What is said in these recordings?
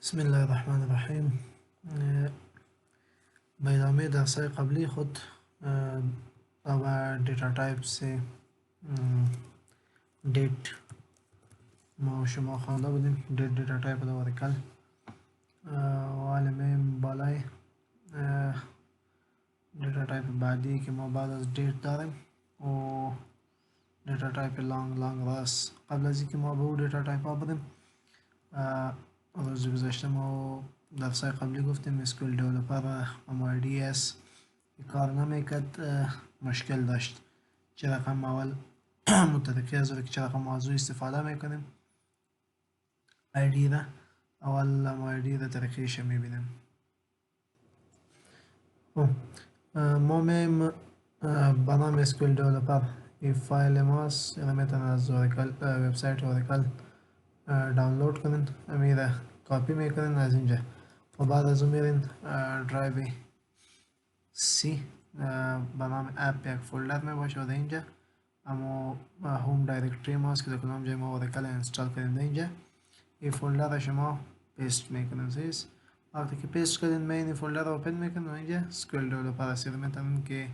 بسم الله الرحمن الرحیم. به ادامه درس‌های قبلی خود و دیتا تایپ سے دیت ما شما خوانده بودیم. دیتا تایپ رو ورکل و علمه بالای دیتا تایپ بعدی که ما بعد از دیت داریم و دیتا تایپ لانگ راست. قبل از اینکه ما به اون دیتا تایپ ها بدیم روز گذشته ما درسای قبلی گفتیم اسکول دیولپر MRDS کار نمیکرد، مشکل داشت. چه رقم اول متفقی از که چه رقم موضوع استفاده میکنیم ID را اول MRD را طریقیش میبینیم. ما میم به نام اسکول دیولپر این فایل ماست، یعنی میتونن از وبسایت اوراکل دانلود کنین، امیر کاپی میکنین از اینجا و بعد از اون میرین درایو سی به نام اپ یک فولدر می باشه در اینجا، اما هوم دایرکتری ماست که در کدام جای ما اوراکل انستال کردیم. در اینجا این فولدر را شما پیست میکنین. سیز وقتی که پیست کردین من این فولدر رو اوپن میکنین و اینجا اسکول دیولپر هست، میتونین که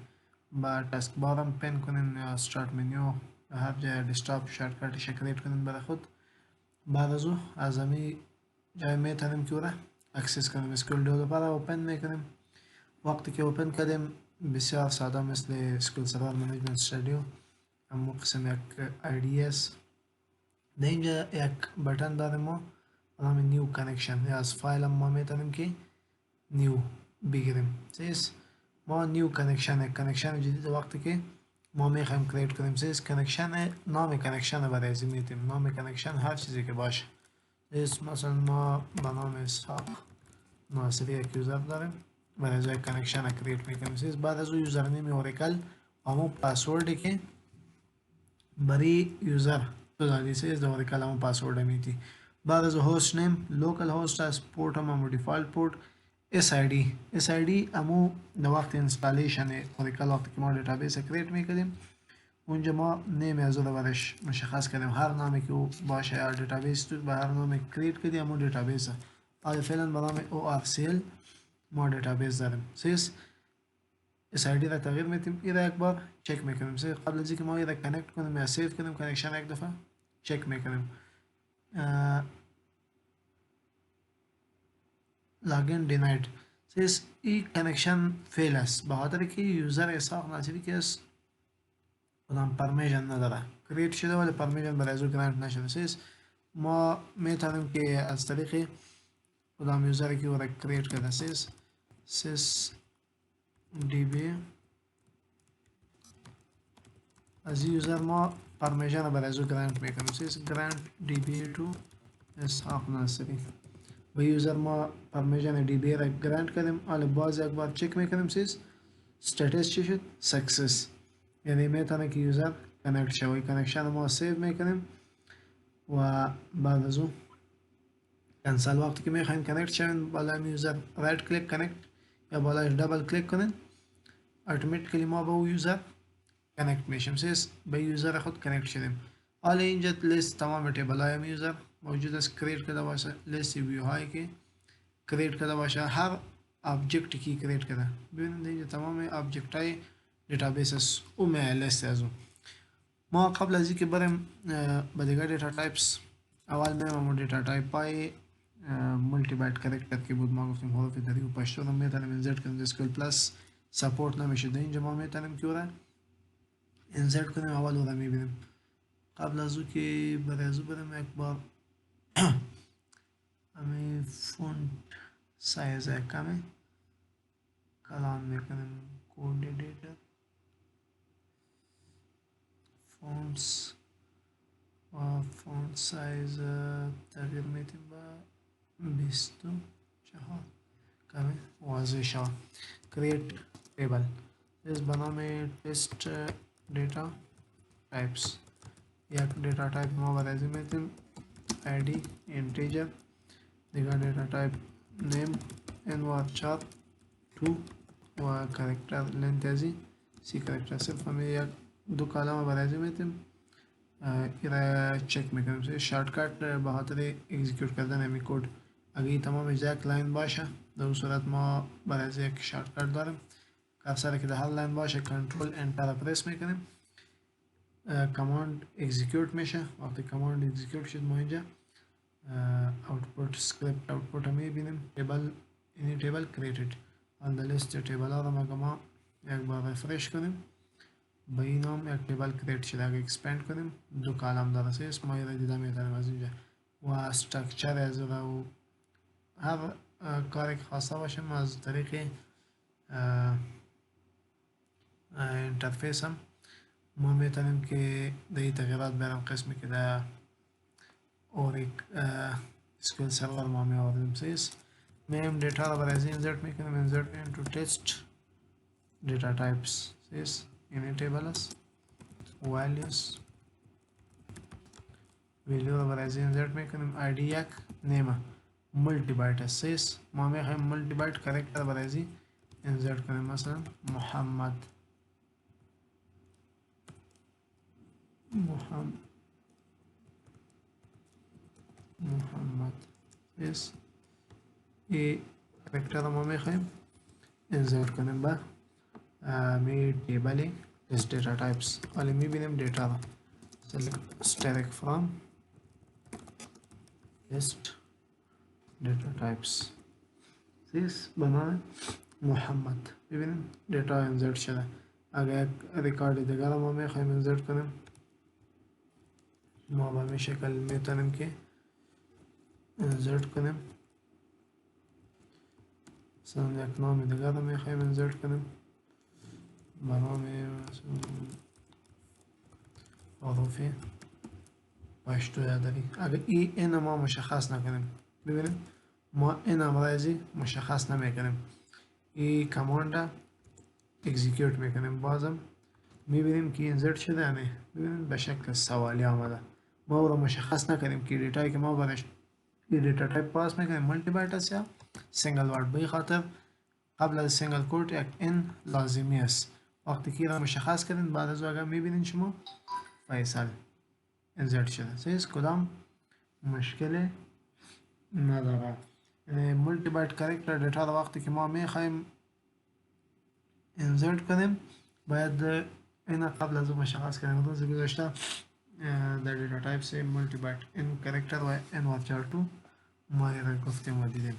با تاسک بار هم پین کنین یا استارت منیو هر جای دسکتاپ شارتکتش کرییت کنین برای خود. بعد از او از همین جای میتونیم که او را اکسس کنیم. اسکول دیولپر را اوپن میکنیم. وقتی که اوپن کردیم بسیار ساده مثل اسکول سرور منیجمنت استودیو اما قسم یک IDS. در اینجا یک بٹن داریم ما به نام نیو کانکشن، یا از فایل ما میتونیم که نیو بگیریم. سیز ما نیو کانکشن، یک کانکشن جدید وقتی که ما میخوایم کرییت کنیم. سیز کانکشن، نام کانکشن رو برای میتیم، نام کانکشن هر چیزی که باشه. سیز مثلا ما به نام اسحاق ناصری یک یوزر داریم، برای از کانکشن کرییت میکنیم. سیز بعد از اون یوزر نیم اوراکل و همون پاسوردی که برای یوزر تو دادی، سیز در اوراکل همون پاسورد میتی. بعد از هاست نیم لوکال هاست است، پورت هم دیفالت پورت، SID امو در وقت انستالیشن اوراکل وقتی که ما دیتابیس کرییت میکنیم اونجا ما نیم از رو برش مشخص کردیم، هر نامی که او باشه هر دیتابیس تو به هر نامی کرییت کردیم همون دیتابیس حالا فعلا به نام ORCL ما دیتابیس داریم. سیز SID را تغییر میتیم، این را یک بار چک میکنیم. سیز قبل از اینکه ما این را کانکت کنیم یا سیو کنیم کانکشن یک دفعه چک میکنیم. لاگین دیناید. سیز این کانکشن فیل است به خاطر که یوزر اسحاق ناصری که است کدام پرمیشن نداره، کرییت شده ولی پرمیشن برای از او گرانت نشده. سیز ما میتونیم که از طریق کدام یوزری که او را کرییت کرده سیس DB از این یوزر ما پرمیشن رو برای از او گرانت میکنیم. سیز گرانت DB تو اسحاق ناصری به یوزر ما پرمیشن DB را گرانت کردیم. حالا باز یک بار چک میکنیم. سیز استاتس چی شد؟ سکسس، یعنی میتونه که یوزر کانکت شوی. کانکشن ما سیو میکنیم و بعد از اون کنسل. وقتی که میخواین کانکت شوین بالا یوزر رایت کلیک کانکت یا بالایش دبل کلیک کنین اتوماتیکلی ما به یوزر کانکت میشیم. سیز به یوزر خود کانکت شدیم. حالا اینجا لیست تمام تیبل های یوزر موجود است کرییت کرده باشه، لیست ویو هایی که کرییت کرده باشه، هر ابجکتی که کرییت کرده. ببینید اینجا تمام ابجکت های دیتابیس است او لیست از اون. ما قبل از اینکه بریم به دیگر دیتا تایپس اول میرم دیتا تایپ های مولتی بایت کاراکتر که بود ما گفتیم حروف دری و پشتو رو میتونیم انسرت کنیم. اسکول پلاس سپورت نمیشه در اینجا ما میتونیم که اون انسرت کنیم. اول اون رو میبینیم. قبل از او که برای از او بریم یک بار همین فونت سایز کمی کلان میکنیم کوردینیتر فونتس و فونت سایز تغییر میتیم با 24 کمی واضح شد. کرییت تیبل از به نام تست دیتا تایپس یک دیتا تایپ ما برای میتیم ID اینتیجر، دیگر دیتا تایپ نیم انوار 2 و کاراکتر لنت ازی سی کاراکتر. صرف همه یک دو کلمه برای میتیم ایرا چک میکنیم. شارتکت به خاطر اکزیکیوت کردن همین کد اگه تمام یک لاین باشه در اون صورت ما برای از یک شارتکت داریم کرسر که در هر لاین باشه کنترل انتر پرس میکنیم کماند اکزیکیوت میشه وقتی کماند اکزیکیوت شد ما اینجا output script output هم میبینیم table any table created on the list table ها رو مگه ما یک بار رفرش کنیم با این هم یک تیبل کریت شده اگه اکسپند کنیم دو کالم داره سیست ما رو دیده میتونیم از اینجا و استرکچر از رو هر کاری که خواسته باشیم از طریق اینترفیس هم ما میتونیم که در این تغییرات برم قسمی که در اوریک اسکیل سرور ما می آوردیم سیست میم دیتا رو برای از اینزرت میکنیم insert into text data types سیست این تیبل است values ویلیو رو برای از اینزرت میکنیم id یک نیمه ملتی بایت است سیست ما میخوایم ملتی بایت کرکتر برای از اینزرت کنیم مثلا محمد سیست این کرکتر رو ما میخوایم اینزرت کنیم با می تیبلی is data types ولی میبینیم دیتا رو select static from list data types this بنای محمد ببینیم دیتا انزرت شده اگر ریکارد دیگر ما میخوایم انزرت کنیم ما به این شکل میتونیم که انزرت کنیم مثلا یک نام دیگر رو میخوایم انزرت کنیم به نام حروفی پشتو یادری اگر این ما مشخص نکنیم ببینیم ما این امرازی مشخص نمیکنیم این کماند اکزیکیوت میکنیم بازم میبینیم که انزرت شده نه ببینیم به شکل سوالی آمده ما او رو مشخص نکنیم که دیتایی که ما برش این دیتا تایپ پاس میکنیم ملتی بایت است یا سینگل ورد به خاطر قبل از سینگل کوت یک این لازمی است وقتی که را مشخص کردین بعد از اگر میبینین شما فیصل انزرت شده سیز کدام مشکل نداره یعنی ملتی بایت کرکتر دیتا رو وقتی که ما میخوایم انزرت کنیم باید این قبل از اون مشخص کنیم روز گذاشته در دیتا تایپ سے ملتی بایت این کرکتر و این وارچار 2 ما را گفتیم و دیدیم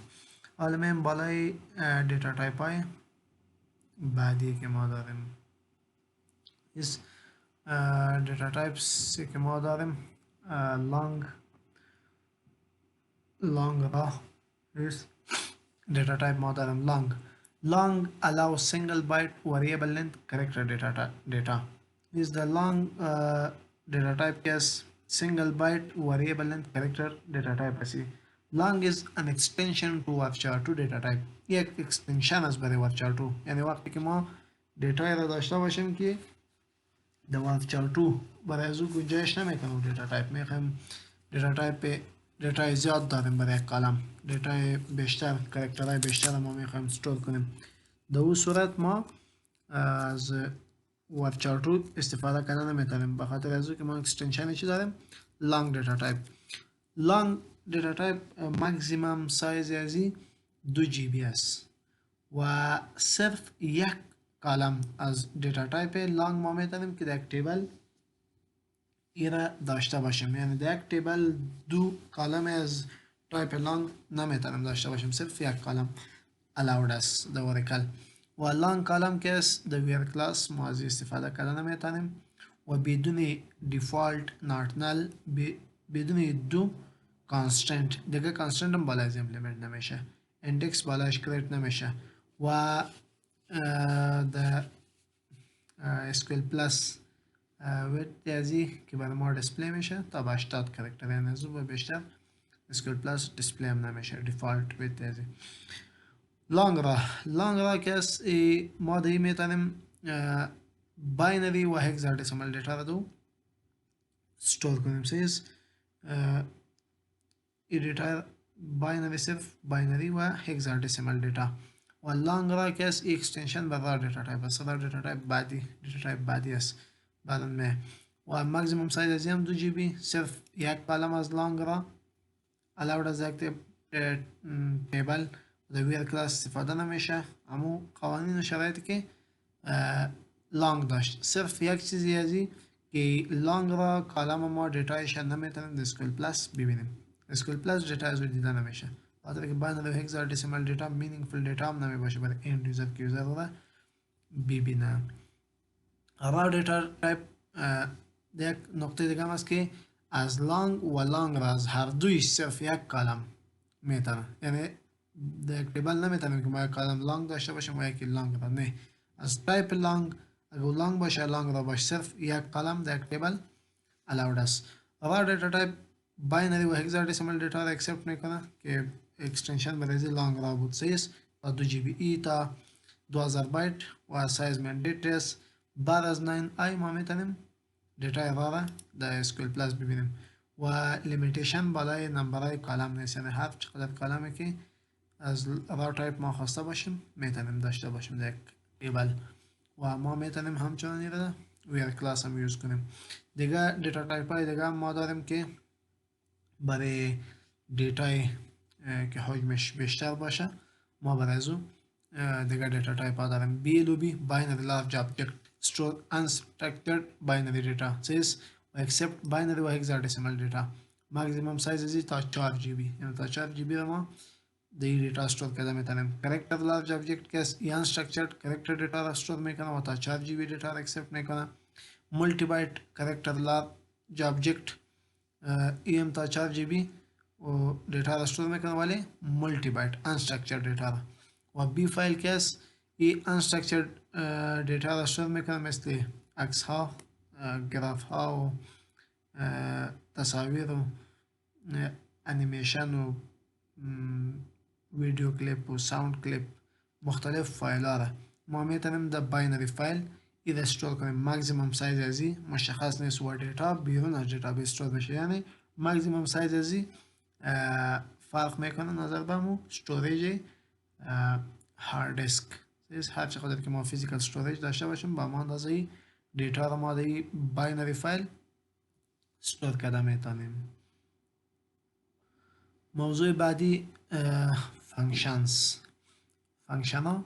حالا من بالای دیتا تایپ های بعدی که ما داریم is data types که ما داریم long raw is data type ما داریم long allows single byte variable length character data is the long data type is single byte variable length character data type اسی long is an extension to varchar2 data type یک extension از برای varchar2 یعنی وقتی که ما دیتا را داشته باشیم که در varchar2 برای از او گنجایش نمیکنه دیتا تایپ میخوایم دیتا زیاد داریم برای یک کالم دیتا بیشتر کرکترهای بیشتر ما میخوایم استور کنیم در اون صورت ما از varchar2 استفاده کردن نمیتونیم به خاطر از او که ما اکستنشن چی داریم long data type long data type maximum size ازی 2 GB است و صرف یک کالم از دیتا تایپ لانگ ما میتونیم که در یک تیبل ایرا داشته باشیم یعنی در یک تیبل دو کالم از تایپ لانگ نمیتونیم داشته باشیم صرف یک کالم allowed است در اوراکل و لانگ کالم که است در ویر کلاس ما از استفاده کردن نمیتونیم و بدون دیفالت نات نل بدون دو کانستنت دیگه کانستنت هم بالا از ایمپلیمنت نمیشه اندکس بالاش کریت نمیشه و the SQL Plus with ازی که برای ما دیسپلی میشه تا به 80 کرکتر یعنی از و بیشتر SQL Plus دیسپلی هم نمیشه دیفالت with ازی لانگ را که از ما دی میتونیم باینری و هگزادیسیمال دیتا رو دو استور کنیم سیز این دیتا باینری صرف باینری و هگزادیسیمال دیتا و لانگ را که است اکستنشن برای دیتا تایپ است در دیتا تایپ بعدی است بعد میں و ماکسیمم سایز از هم 2 GB صرف یک کالم از لانگ را allowed از یک تیبل و د ویر کلاس استفاده نمیشه. امو قوانین و شرایطی که لانگ داشت. صرف یک چیزی ازی که لانگ را کالم ما دیتایش نمیتونیم در اسکیول پلاس ببینیم. اسکیول پلاس دیتا از دیده نمیشه، خاطر که باینری هگزادسیمال دیتا مینینگفول دیتا هم نمیباشه برای اند یوزر که یوزر را ببینه. را دیتا تایپ یک نقطه دیگه هم است که از لانگ و لانگ را از هر دویش صرف یک کالم میتونه، یعنی در تیبل نمیتونیم که ما یک کالم لانگ داشته باشیم و یکی لانگ را، نه، از تایپ لانگ اگر لانگ باشه لانگ را باشه صرف یک کالم در تیبل الاود است. را دیتا تایپ باینری و هگزادسیمال دیتا را اکسپت میکنه که اکستنشن برای لانگ را بود 3 تا 2 جی بی ای تا 2000 بایت و سایز مندیت است. بعد از 9 آی ما میتونیم دیتا را در اسکیول پلاس ببینیم و لیمیتیشن بالای نمبرهای کالم نیست، یعنی هر چقدر کالمی که از را تایپ ما خواسته باشیم میتونیم داشته باشیم در یک تیبل و ما میتونیم همچنان را ویر کلاس هم یوز کنیم. دیگه دیتا تایپ های دیگه ما داریم که برای دیتای که حجمش بیشتر باشه ما برای ازو دیگه دیتا تایپ ها داریم. BLOB binary large object store unstructured binary data says except binary و hexadecimal data maximum size ازی تا 4 جی بی، یعنی تا 4 جی بی رو ما دی دیتا استور کرده میتونیم. character large object که unstructured character دیتا را استور میکنه و تا 4 جی بی دیتا را اکسپت میکنه. multi byte character large object ام تا 4 جی بی و دیتا را استور میکنه ولی ملتی بایت unstructured دیتا را. و بی فایل کیس ای unstructured دیتا را استور میکنه مثل عکس ها، گراف ها و تصاویر و انیمیشن و ویدیو کلیپ و ساوند کلیپ، مختلف فایل ها را ما میتونیم در باینری فایل ای را استور کنیم. ماکسیمم سایز ازی مشخص نیست و دیتا بیرون از دیتابیس استور بشه، یعنی ماکسیمم سایز ازی فرق میکنه نظر به مو استوریج هارد دیسک. هر چقدر که ما فیزیکال استوریج داشته باشیم با ما اندازه دیتا را ما در باینری فایل استور کرده میتونیم. موضوع بعدی فانکشنز. فانکشن ها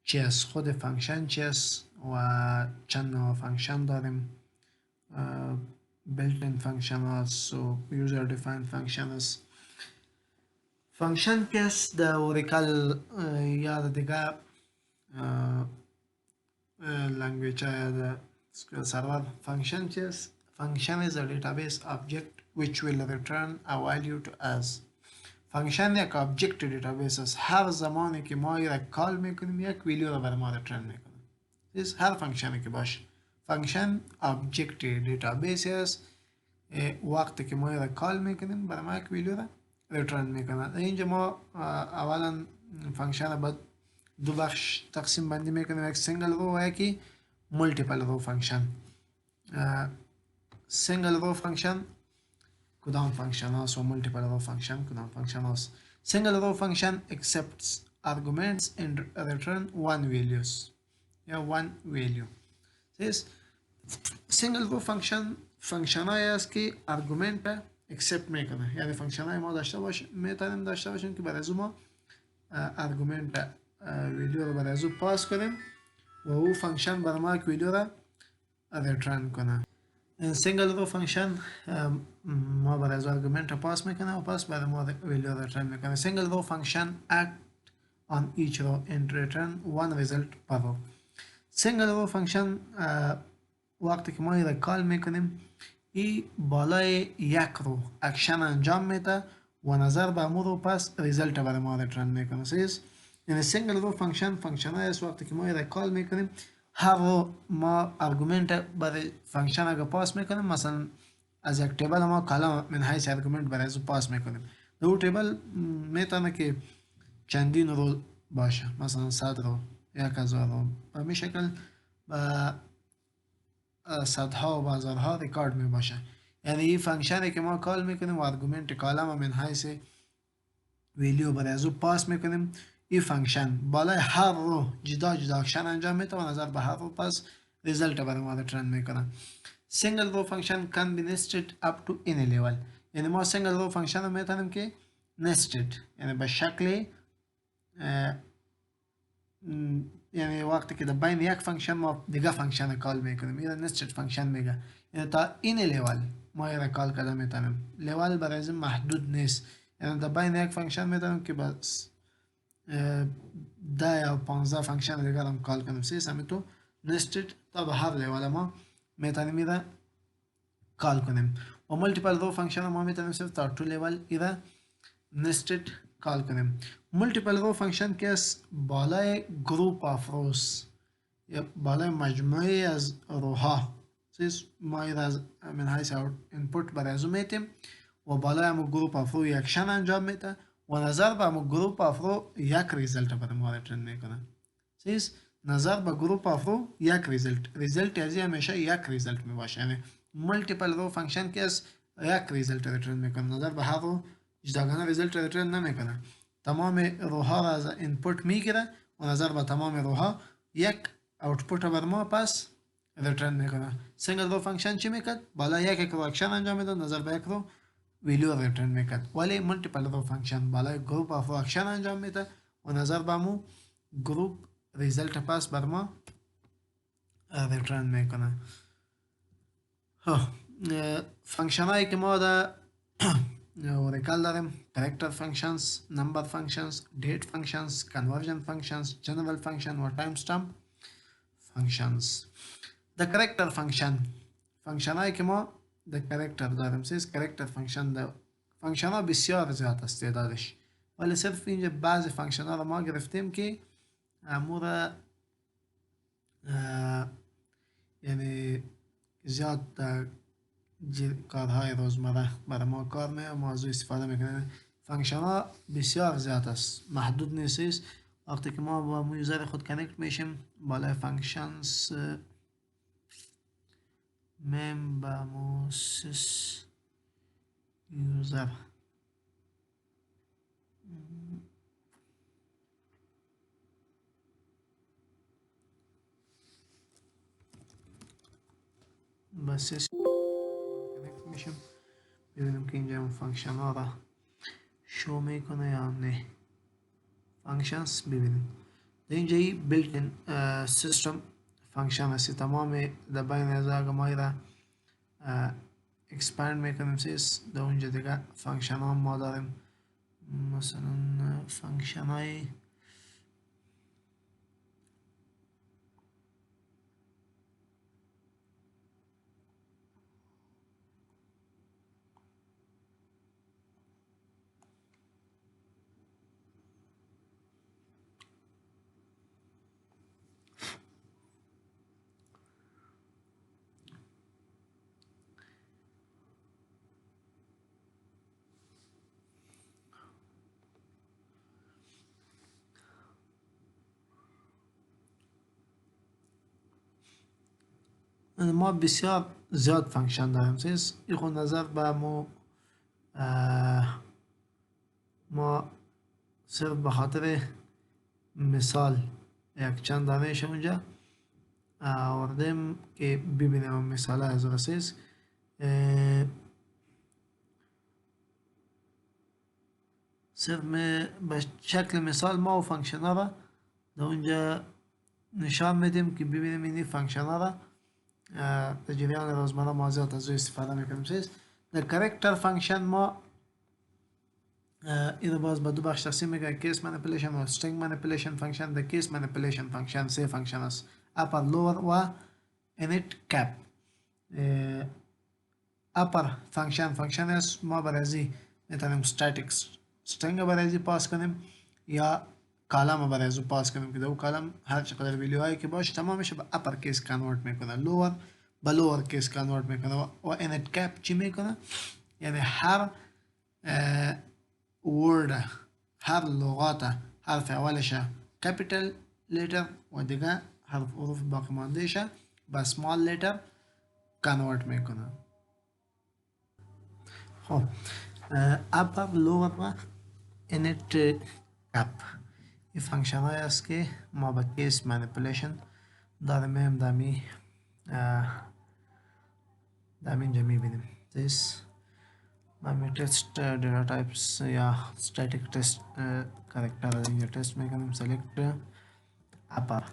چی است؟ خود فانکشن چی است و چند نوع فانکشن داریم؟ built in function هست و user defined function است. فانکشن که است در اوریکل یا دیگه لنگویج های در SQL سرور فانکشن چی است؟ function is a database object which will return a value to us. فانکشن یک آبجکت دیتابیس است. هر زمانی که ما را کال میکنیم یک ویلیو را بر ما ریترن میکنه. هر فانکشنی که باشه فانکشن آبجکت دیتابیس است. وقتی که ما را کال میکنیم بر ما یک ویلیو را ریترن میکنه. اینجا ما اولا فانکشن را باید دو بخش تقسیم بندی میکنیم، یک سینگل رو و یکی مولتیپل رو فانکشن. سینگل رو فانکشن کدام فانکشن هاست و مولتیپل رو فانکشن کدام فانکشن هاست. single row function accepts arguments and return one values یا one value. single row فانکشن هایی است که argument accept میکنه، یعنی فانکشن های ما میتونیم داشته باشیم که برای از ما argument value رو برای از پاس کنیم و او فانکشن برای ما یک ویلیو را return کنه. single row function ما برای از argument پاس میکنه و پاس برای ما ویلیو ریترن میکنه. single row function act on each row and return one result per row. single row function وقتی که ما را کال میکنیم ای بالای یک رو اکشن انجام میده و نظر به امور رو پس ریزلت برای ما ریترن میکنه. یعنی single row function های است وقتی که ما را کال میکنیم هر رو ما ارگومنت برای فانکشن اگر پاس میکنیم، مثلا از یک تیبل ما کالم من حیث ارگومنت برای از پاس میکنیم. دو تیبل میتونه که چندین رو باشه، مثلا 100 رو 1000 رو به این شکل با صدها و هزارها ریکارد می باشه. یعنی این فانکشنی که ما کال میکنیم و ارگومنت کالم من حیث ویلیو برای از پاس میکنیم، این فانکشن بالای هر رو جدا جدا اکشن انجام میده و نظر به هر رو پس ریزلت برای ما ریترن میکنه. single row function can be nested up to any level. یعنی ما single row function رو میتونیم که nested یعنی به شکل یعنی وقتی که در بین یک فانکشن ما دیگه فانکشن کال میکنیم این nested فانکشن میگه، یعنی تا این لیول ما را کال کرده میتونیم. لیول برای از محدود نیست، یعنی در بین یک فانکشن میتونیم که بس 10 یا 15 فانکشن دیگر هم کال کنیم. سیست همین تو nested تا به هر لیول ما میتونیم ایره کال کنیم. و ملتیپل رو فانکشن ما میتونیم صرف تا 2 لیول ایره nested کال کنیم. ملتیپل رو فانکشن که است بالای گروپ آف روز یا بالای مجموعه از روها سیست ما ایره از من حیث اینپوت برای ازو میتیم و بالای همون گروپ آف رو یکشن انجام میده و نظر به همون گروپ آف رو یک ریزلت برای ما ریترن میکنه. سیست نظر به گروپ آف رو یک ریزلت ازی همیشه یک ریزلت می باشه، یعنی ملتیپل رو فانکشن که از یک ریزلت ریترن میکنه، نظر به هر رو جداگانه ریزلت ریترن نمیکنه. تمام روها را از اینپوت میگیره و نظر به تمام روها یک اوتپوت بر ما پس ریترن میکنه. سینگل رو فانکشن چی میکرد؟ بالا یک رو اکشن انجام میداد، نظر به یک رو ویلیو ریترن میکرد. ولی ملتیپل رو فانکشن بالای گروپ آف اکشن انجام میده و نظر به مو گروپ ریزلت پس بر ما ریترن میکنه. فانکشن هایی که ما در اوراکل داریم character functions, number functions, date functions, conversion functions, general function و timestamp functions. the character function فانکشن هایی که ما در character داریم سیز character function در فانکشن ها بسیار زیاد است تعدادش، ولی صرف اینجا بعضی فانکشن ها رو ما گرفتیم که امور یعنی زیاد در کارهای روزمره برای ما کار میه و موضوع استفاده میکنیم. فانکشن ها بسیار زیاد است، محدود نیست. وقتی که ما با مو یوزر خود کنکت میشیم بالای فانکشنز ممبرموسس یوزر بس کنکت میشیم ببینیم که اینجا فانکشن ها را شو میکنه یا نه. فانکشنز ببینیم در اینجایی بیلت این سیستم فانکشن هستی، تمام در بین از اگه ما را اکسپند میکنیم سیست در اونجا دیگه فانکشن ها ما داریم، مثلا فانکشن های ما بسیار زیاد فانکشن داریم سیست. این خود نظر به ما صرف به خاطر مثال یک چند دانهش اونجا آوردیم که ببینیم مثال از رسیز. صرف به شکل مثال ما و فانکشن ها را در اونجا نشان میدیم که ببینیم این فانکشن ها را در جریان روزمره ما زیاد از استفاده میکنیم سیست. در کرکتر فانکشن ما این باز به دو بخش تقسیم میکنه، کیس منیپولیشن و استرینگ منیپولیشن فانکشن. در کیس منیپولیشن فانکشن سه فانکشن است، اپر لور و init cap. اپر فانکشن است ما برای میتونیم static string برای پاس کنیم یا کالم برای پاس کنیم که دو کالم هر چقدر ویلیو هایی که باشه تمامش به اپر کیس کانورت میکنه، لور به لور کیس کانورت میکنه و init cap چی میکنه؟ یعنی هر ورد، هر لغات حرف اولش کپیتل لیتر و دیگه حروف باقی ماندهش با سمال لیتر کانورت میکنه. خب اپر لور و init cap این فانکشن های است که ما با کیس منیپولیشن داریم در اینجا میبینیم. my test data types, yeah, static test character range test mechanism select upper.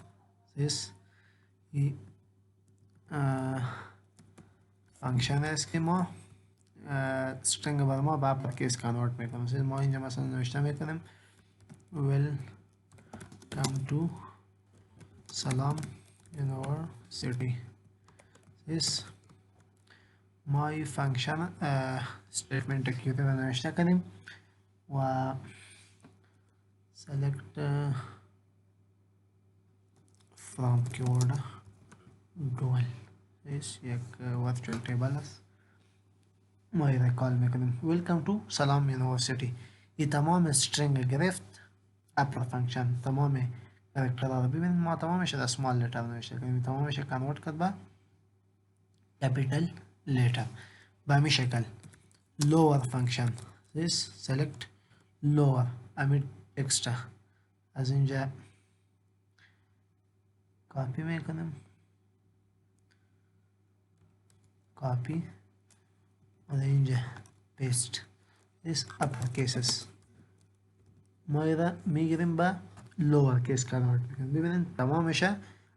This e function schema string برای ما به upper case convert میکنم. سیز ما اینجا مثلا نوشته میکنیم welcome to salam university. This my function statement کی رو نوشته کنیم و select from keyword dual. this یک virtual table است ما ایره کال میکنیم welcome to salam university. این تمام string گرفت upper function تمام کرکتر رو ببینید ما تمامش در small letter نوشته کنیم تمامش کنورت کرد به capital letter به همین شکل lower function this select lower امید extra از اینجا کاپی میکنیم کاپی از اینجا paste this upper cases ما ایره میگیریم به lower case convert میکنیم ببینید تمامش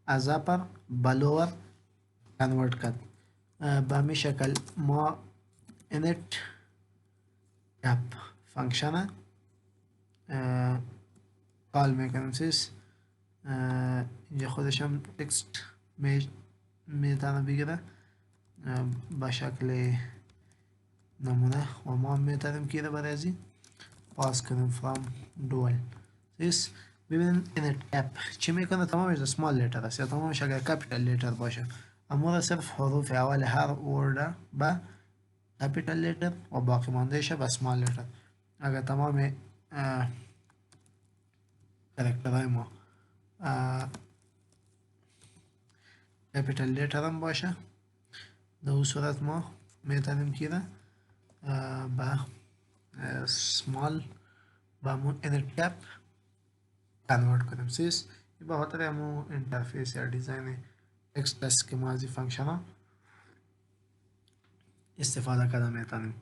از upper به lower convert کرد به همین شکل ما init cap function کال میکنیم سیز اینجا خودش هم تکست میتونه بگیره به شکل نمونه و ما میتونیم که برای ازی پاس کنیم from dual. سیز ببینید init cap چی میکنه تمامش small letter است یا تمامش اگر capital letter باشه اما صرف حروف اول هر ورد با capital letter و باقی ماندهش با small letter. اگر تمام کرکترهای ما capital letter هم باشه در اون صورت ما میتونیم که با small با همون init cap convert کنیم سیز به خاطر همون انترفیس یا دیزاین تکست است که ما از این فانکشن ها استفاده کرده میتونیم.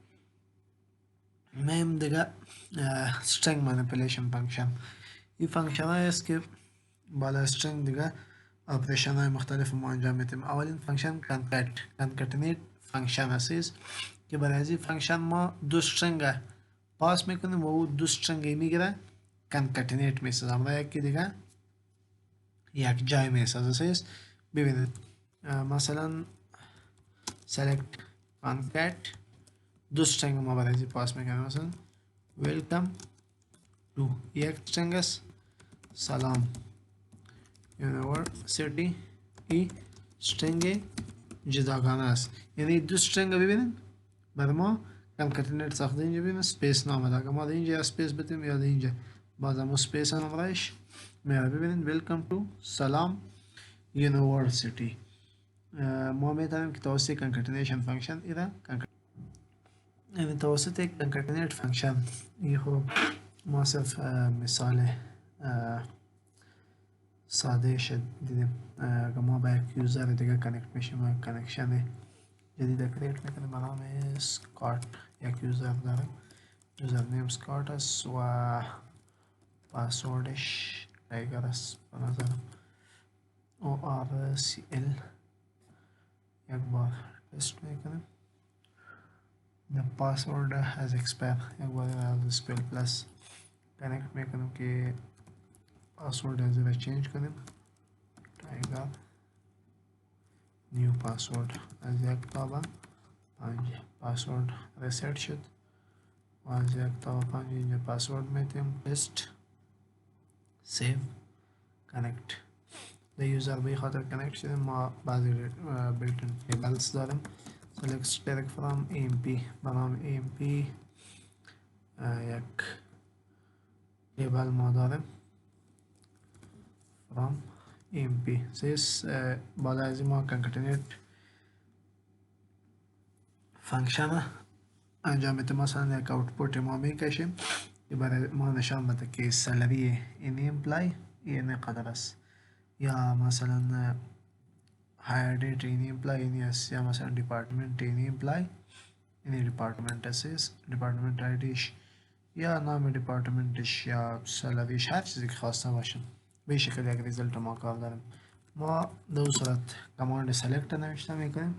مهم دیگه string manipulation function این فانکشن های است که بالا string دیگه اپریشن های مختلف ما انجام میتیم. اولین فانکشن concatenate فانکشن است که برای از این فانکشن ما دو string پاس میکنیم و او دو string میگیره concatenate میسازم و یکی دیگه یک جای میسازه. ببینید مثلا select concat دو string ما برای این پاس میکنیم مثلا welcome to یک string است سلام یونیورسیتی ای string جداگانه است یعنی دو string ببینید برای ما concatenate ساخته اینجا ببینید space نامده اگر ما اینجا space بدیم یا اینجا باز هم space هم رایش میاره ببینید welcome to سلام یونیورسیتی ما میتونیم که توسط concatenation function ایره یعنی توسط concatenate function این خب ما صرف مثال ساده شد دیدیم اگر ما با یک یوزر دیگه کنکت میشیم و کنکشن جدید کریت میکنیم نام سکارت یک یوزر دارم یوزر نیم سکارت است و پاسوردش تایگر است به نظرم ORCL یک بار تست میکنیم the password has expired یک بار SQL plus کنکت میکنیم که پاسورد از را چینج کنیم تایگر نیو پاسورد از یک تا به 5 پاسورد ریسیت شد و از یک تا به 5 اینجا پاسورد میتیم پست سیو کنکت ده یوزر به خاطر کنکت شدیم ما بعضی بیلتن تیبلز داریم select static from AMP بنام AMP یک تیبل ما داریم from AMP سیس بالا از ما concatenate فانکشن انجام میتیم مثلا یک اوتپوت ما میکشیم که برای ما نشان بده که سالری این امپلای این قدر است یا مثلا هایر دیت این امپلای این است یا مثلا دیپارتمنت این امپلای یعنی دیپارتمنتش دیپارتمنت آیدیش یا نام دیپارتمنتش یا سلاریش هر چیزی که خواسته باشم به شکل یک ریزلت ما کار داریم. ما در اون صورت کماند سلکت نوشته میکنیم.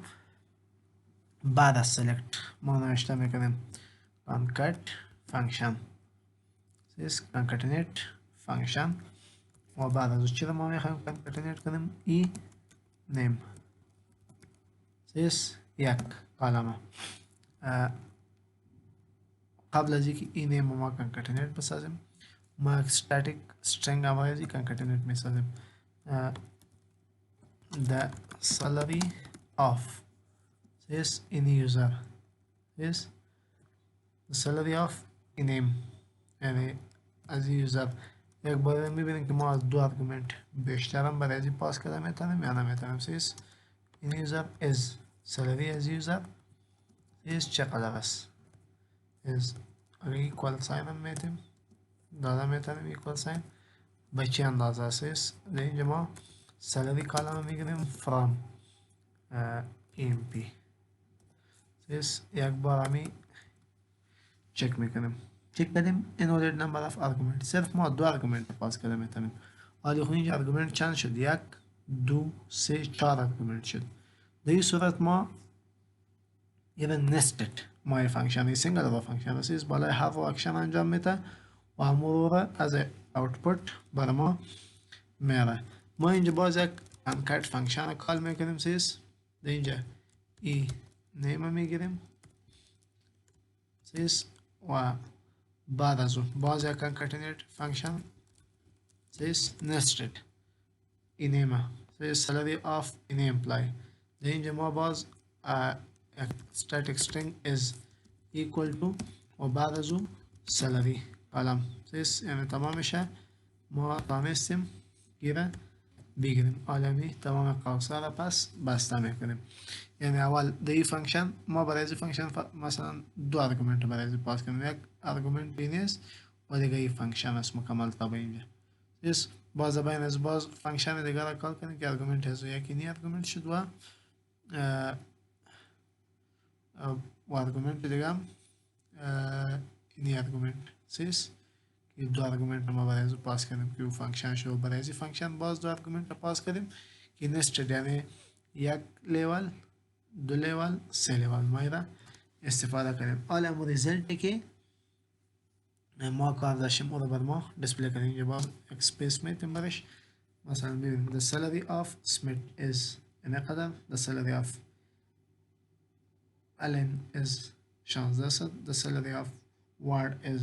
بعد از سلکت ما نوشته میکنیم concat function concatenate function و بعد از چی ما میخوایم concatenate کنیم ای name یک کلمه. قبل از اینکه ای name ما concatenate بسازیم ما یک static string عوضی concatenate میسازیم. the salary of any user is the salary of a name. یعنی از یوزر یک بار میبینیم که ما از دو آرگومنت بیشتر هم برای پاس کرده میتونیم یا نمیتونیم. سیس این یوزر is salary از یوزر is چقدر است is اگر ایکوال ساین هم میتیم داده میتونیم ایکوال ساین به چه اندازه است. در اینجا ما salary کالم میگیریم from mp. سیس یک بار همی چک میکنیم. چک کردیم invalid number of argument. صرف ما دو argument پاس کرده میتونیم. حالی خود اینجا argument چند شد؟ یک، دو، سه، چهار argument شد. در این صورت ما یه nested ما فانکشن سینگل رو فانکشن است بالای هر اکشن انجام میده و همون رو از output برای ما میاره. ما اینجا باز یک concat فانکشن کال میکنیم. سیس در اینجا ای نیم میگیریم. سیس و بعد از اون باز یک concatenate فانکشن سیس nested iname سیس salary of in employee. در اینجا ما باز static string is equal to و بعد از اون salary کلم. سیس یعنی تمام میشه ما تانستیم گیره بگیریم. عالمی تمام قوسه را پس بسته میکنیم. یعنی اول در این فانکشن ما برای این فانکشن مثلا دو آرگومنت برای این پاس کنیم. یک آرگومنت بین است و دیگه این فانکشن است مکمل تا به اینجا. اس باز بین از باز فانکشن دیگه را کال کنیم که آرگومنت هست و یکی نی آرگومنت شد و آرگومنت دیگه نی آرگومنت سیس که دو آرگومنت ما برای از پاس کنیم که فانکشن شو برای از فانکشن باز دو آرگومنت پاس کنیم که نستد یعنی یک لیول دو لیول سه لیول ما را استفاده کنیم. حالا امو ریزلتی که ما کار داشتیم اون رو بر ما دیسپلی کنیم. اینجا باز اکسپیس میتیم برش مثلا ببینیم the salary of Smith is این قدر the salary of Allen is 16 the salary of Ward is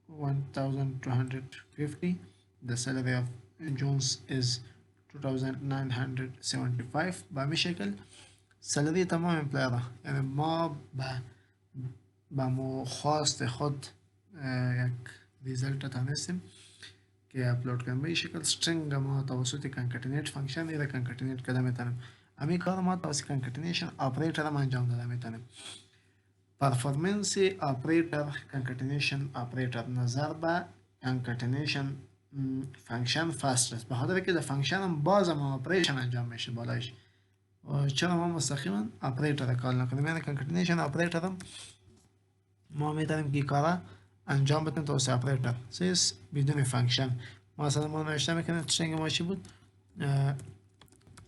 1250 the salary of Jones is 2975. به همین شکل سالری تمام امپلایر یعنی ما با مخواست خود یک ریزلت تانستیم که اپلود کنیم. به این شکل string ما توسط concatenate فانکشن یا concatenate کرده میتونیم. همین کار ما توسط concatenation آپریتر هم انجام داده میتونیم. پرفورمنس آپریتر concatenation آپریتر نظر به concatenation فانکشن فاست است. به خاطر که در فانکشن هم باز ما آپریشن انجام میشه بالایش. چرا ما مستقیما آپریتر کار نکنیم؟ یعنی concatenation آپریتر هم ما میتونیم که کارا انجام بدیم توسط آپریتر سیس بدون فانکشن. مثلا ما نوشته میکنیم string ما چی بود؟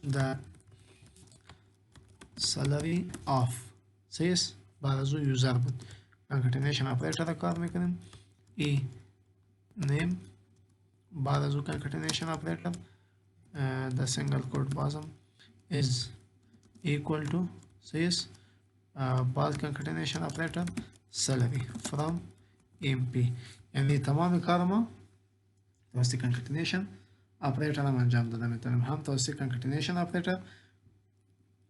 the salary of سیس بعد از اون یوزر بود. concatenation آپریتر کار میکنیم ای name بعد از اون concatenation آپریتر the single quote بازم is equal to says باز concatenation operator salary from mp. یعنی تمام کار ما توسط concatenation operator هم انجام داده میتونیم. هم توسط concatenation operator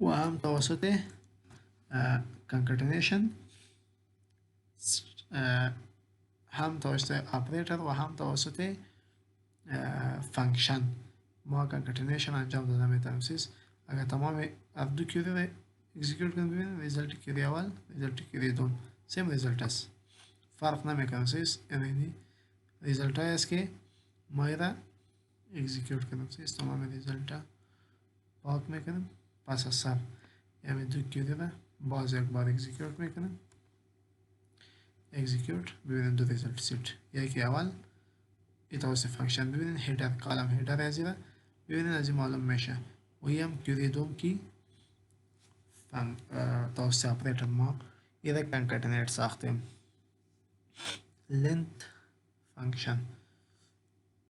و هم توسط concatenation هم توسط operator و هم توسط فانکشن ما concatenation انجام داده میتونیم. سیس اگر تمام دو کیوری رو اکزیکیوت کنیم ببینیم ریزلت کیوری اول ریزلت کیوری دوم سیم ریزلت است فرق نمیکنه. سیس یعنی ریزلت های است که ما را اکزیکیوت کنیم. سیس تمام ریزلت پاک میکنیم پس از سر يعني دو كيوري ده باز اكبر اكزيكيوت میکنم اكزیکیوت ببینیم دو ریزلت سیت یکی اول ایتاوس فانکشن ببینین هیدر کالم هیدر ازیره ببینین از این معلوم میشه و هم کیوری دوم کی توسط ऑपरेटर ما इधर कंकैटिनेट साखते हैं length function